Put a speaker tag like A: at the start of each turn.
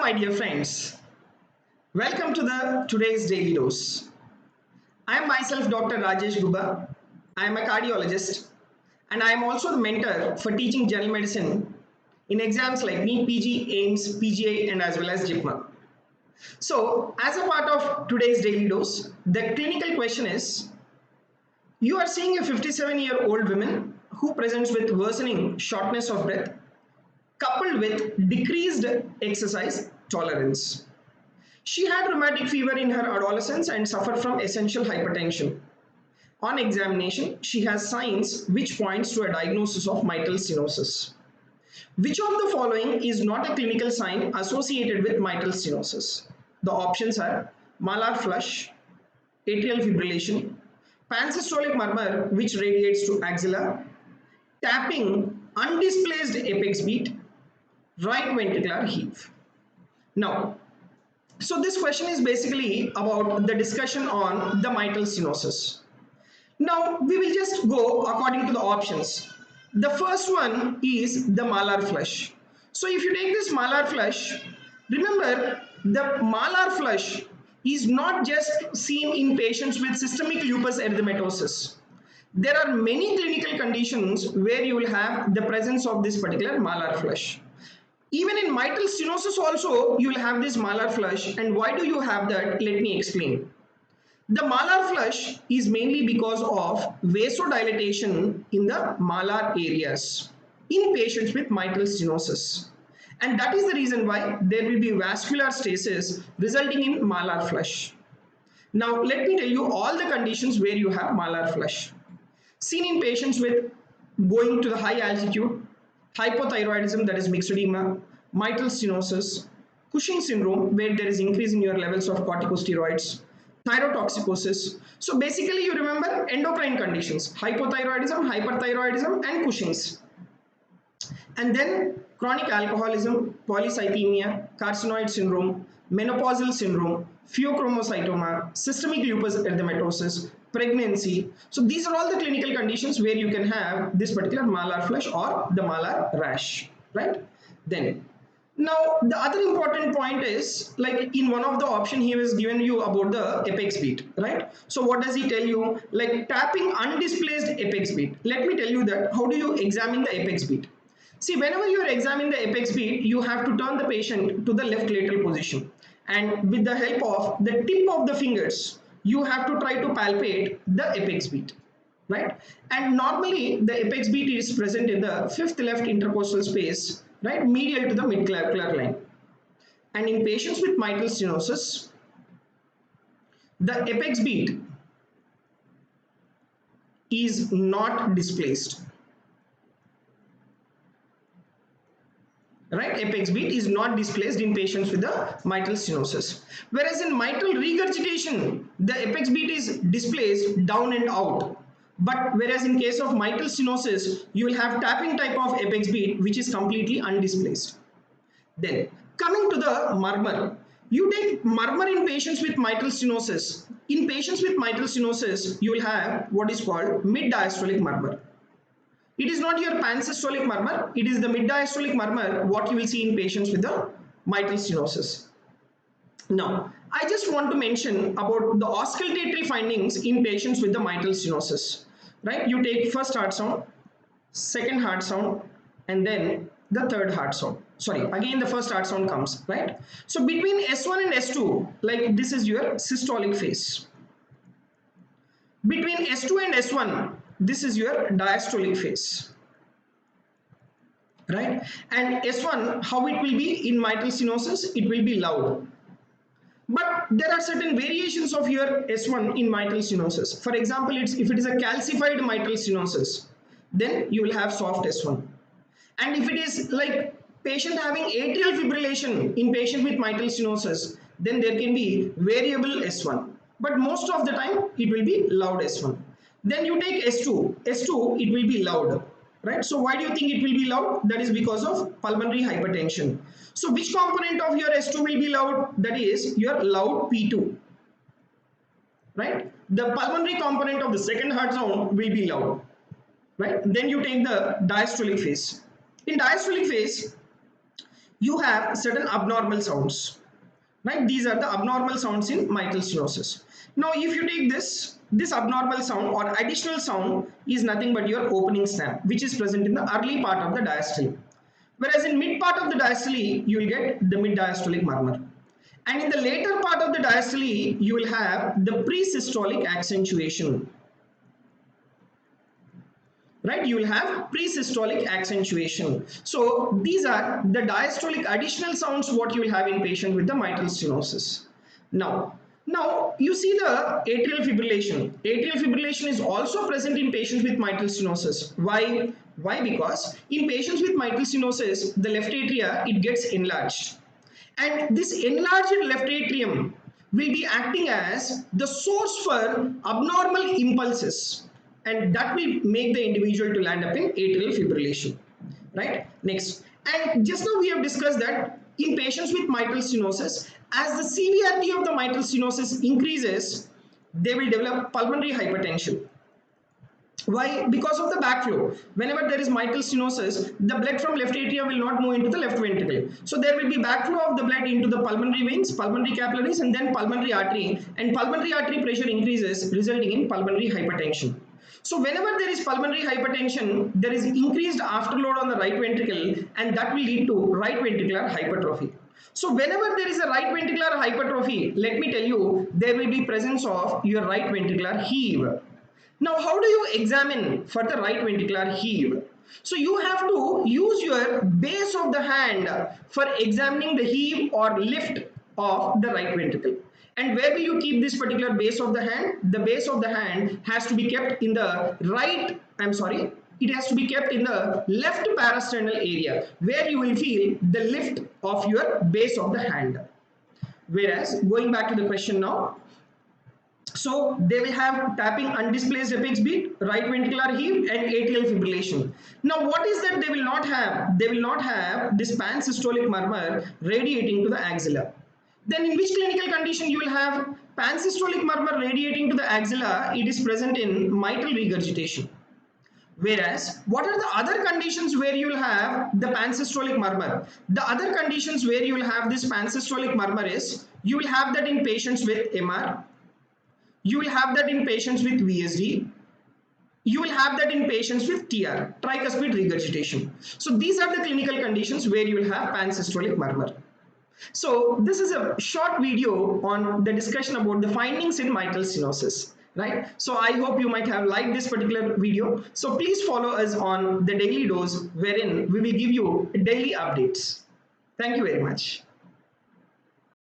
A: my dear friends. Welcome to the today's daily dose. I am myself Dr. Rajesh Guba. I am a cardiologist and I am also the mentor for teaching general medicine in exams like NEET PG, AIMS, PGI and as well as JIPMA. So, as a part of today's daily dose, the clinical question is, you are seeing a 57-year-old woman who presents with worsening shortness of breath coupled with decreased exercise tolerance. She had rheumatic fever in her adolescence and suffered from essential hypertension. On examination, she has signs which points to a diagnosis of mitral stenosis. Which of the following is not a clinical sign associated with mitral stenosis? The options are malar flush, atrial fibrillation, pansystolic murmur which radiates to axilla, tapping undisplaced apex beat, right ventricular heave. Now, so this question is basically about the discussion on the mitral stenosis. Now, we will just go according to the options. The first one is the malar flush. So if you take this malar flush, remember the malar flush is not just seen in patients with systemic lupus erythematosus. There are many clinical conditions where you will have the presence of this particular malar flush. Even in mitral stenosis also you will have this malar flush, and why do you have that? Let me explain. The malar flush is mainly because of vasodilatation in the malar areas in patients with mitral stenosis, and that is the reason why there will be vascular stasis resulting in malar flush. Now let me tell you all the conditions where you have malar flush. Seen in patients with going to the high altitude, hypothyroidism, that is myxedema, mitral stenosis, Cushing syndrome where there is increase in your levels of corticosteroids, thyrotoxicosis. So basically you remember endocrine conditions, hypothyroidism, hyperthyroidism and Cushing's. And then chronic alcoholism, polycythemia, carcinoid syndrome, menopausal syndrome, pheochromocytoma, systemic lupus erythematosus, pregnancy. So these are all the clinical conditions where you can have this particular malar flush or the malar rash, right? Then now the other important point is, like in one of the option he was given you about the apex beat, right? So what does he tell you? Like tapping undisplaced apex beat. Let me tell you that how do you examine the apex beat? See, whenever you are examining the apex beat, you have to turn the patient to the left lateral position, and with the help of the tip of the fingers you have to try to palpate the apex beat, right? And normally the apex beat is present in the fifth left intercostal space, right, medial to the midclavicular line. And in patients with mitral stenosis, the apex beat is not displaced, right? Apex beat is not displaced in patients with the mitral stenosis. Whereas in mitral regurgitation, the apex beat is displaced down and out. But whereas in case of mitral stenosis, you will have tapping type of apex beat which is completely undisplaced. Then coming to the murmur, you take murmur in patients with mitral stenosis. In patients with mitral stenosis, you will have what is called mid-diastolic murmur. It is not your pansystolic murmur, it is the mid-diastolic murmur what you will see in patients with the mitral stenosis. Now, I just want to mention about the auscultatory findings in patients with the mitral stenosis, right? You take first heart sound, second heart sound, and then the third heart sound. Sorry, again the first heart sound comes, right? So between S1 and S2, like this is your systolic phase. Between S2 and S1, this is your diastolic phase, right? And S1, how it will be in mitral stenosis? It will be loud. But there are certain variations of your S1 in mitral stenosis. For example, if it is a calcified mitral stenosis, then you will have soft S1. And if it is like patient having atrial fibrillation in patient with mitral stenosis, then there can be variable S1. But most of the time, it will be loud S1. Then you take S2. S2, it will be loud, right? So why do you think it will be loud? That is because of pulmonary hypertension. So which component of your S2 will be loud? That is your loud P2, right? The pulmonary component of the second heart sound will be loud, right? Then you take the diastolic phase. In diastolic phase, you have certain abnormal sounds, right? These are the abnormal sounds in mitral stenosis. Now if you take this abnormal sound or additional sound is nothing but your opening snap, which is present in the early part of the diastole. Whereas in mid part of the diastole, you will get the mid diastolic murmur. And in the later part of the diastole, you will have the pre-systolic accentuation. Right, you will have pre-systolic accentuation. So these are the diastolic additional sounds what you will have in patient with the mitral stenosis. Now you see the atrial fibrillation. Atrial fibrillation is also present in patients with mitral stenosis. Why? Because in patients with mitral stenosis, the left atria, it gets enlarged. And this enlarged left atrium will be acting as the source for abnormal impulses, and that will make the individual to land up in atrial fibrillation. Right, next, and just now we have discussed that in patients with mitral stenosis, as the severity of the mitral stenosis increases, they will develop pulmonary hypertension. Why? Because of the backflow. Whenever there is mitral stenosis, the blood from left atria will not move into the left ventricle. So there will be backflow of the blood into the pulmonary veins, pulmonary capillaries, and then pulmonary artery. And pulmonary artery pressure increases, resulting in pulmonary hypertension. So whenever there is pulmonary hypertension, there is increased afterload on the right ventricle, and that will lead to right ventricular hypertrophy. So whenever there is a right ventricular hypertrophy, let me tell you, there will be presence of your right ventricular heave. Now, how do you examine for the right ventricular heave? So you have to use your base of the hand for examining the heave or lift of the right ventricle. And where will you keep this particular base of the hand? The base of the hand has to be kept in the it has to be kept in the left parasternal area, where you will feel the lift of your base of the hand. Whereas, going back to the question now, so they will have tapping undisplaced apex beat, right ventricular heave, and atrial fibrillation. Now what is that they will not have? They will not have this pansystolic murmur radiating to the axilla. Then in which clinical condition you will have pansystolic murmur radiating to the axilla? It is present in mitral regurgitation. Whereas, what are the other conditions where you will have the pansystolic murmur? The other conditions where you will have this pansystolic murmur is, you will have that in patients with MR, you will have that in patients with VSD, you will have that in patients with TR, tricuspid regurgitation. So these are the clinical conditions where you will have pansystolic murmur. So this is a short video on the discussion about the findings in mitral stenosis. Right, so I hope you might have liked this particular video. So please follow us on the daily dose, wherein we will give you daily updates. Thank you very much.